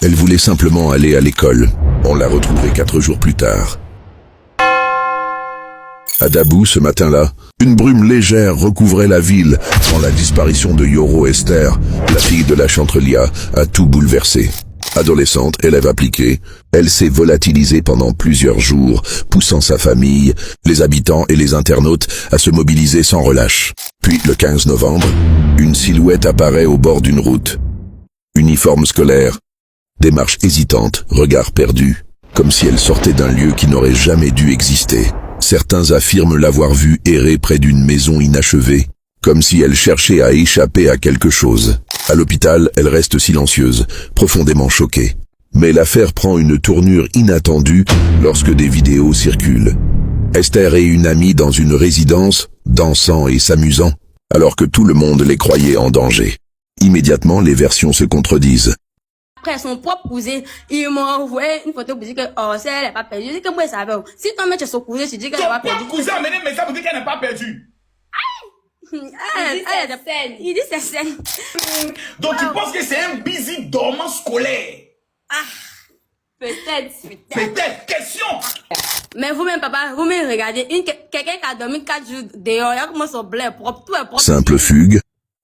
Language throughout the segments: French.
Elle voulait simplement aller à l'école. On l'a retrouvée 4 jours plus tard. À Dabou, ce matin-là, une brume légère recouvrait la ville quand la disparition de Yoro Esther, la fille de la chancelière, a tout bouleversé. Adolescente, élève appliquée, elle s'est volatilisée pendant plusieurs jours, poussant sa famille, les habitants et les internautes à se mobiliser sans relâche. Puis, le 15 novembre, une silhouette apparaît au bord d'une route. Uniforme scolaire, démarche hésitante, regard perdu, comme si elle sortait d'un lieu qui n'aurait jamais dû exister. Certains affirment l'avoir vue errer près d'une maison inachevée, comme si elle cherchait à échapper à quelque chose. À l'hôpital, elle reste silencieuse, profondément choquée. Mais l'affaire prend une tournure inattendue lorsque des vidéos circulent. Esther et une amie dans une résidence, dansant et s'amusant, alors que tout le monde les croyait en danger. Immédiatement, les versions se contredisent. Après son propre cousin, il m'a envoyé une photo pour dire que elle n'est pas perdue. Je dis que moi, ça va. Si toi-même tu es son cousin, tu dis qu'elle n'est pas perdue. Ton cousin a mené un message pour dire qu'elle n'est pas perdue. Il dit c'est scène. Donc tu penses que c'est un busy dormant scolaire? Peut-être. Question. Mais vous-même, papa, vous-même regardez, quelqu'un qui a dormi 4 jours dehors, il a commencé son blé propre, tout est propre. Simple fugue,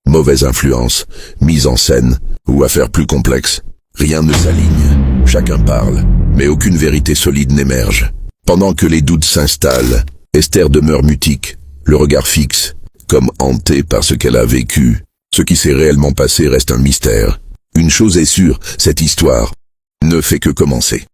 mauvaise influence, mise en scène ou affaire plus complexe. Rien ne s'aligne, chacun parle, mais aucune vérité solide n'émerge. Pendant que les doutes s'installent, Esther demeure mutique, le regard fixe, comme hantée par ce qu'elle a vécu. Ce qui s'est réellement passé reste un mystère. Une chose est sûre, cette histoire ne fait que commencer.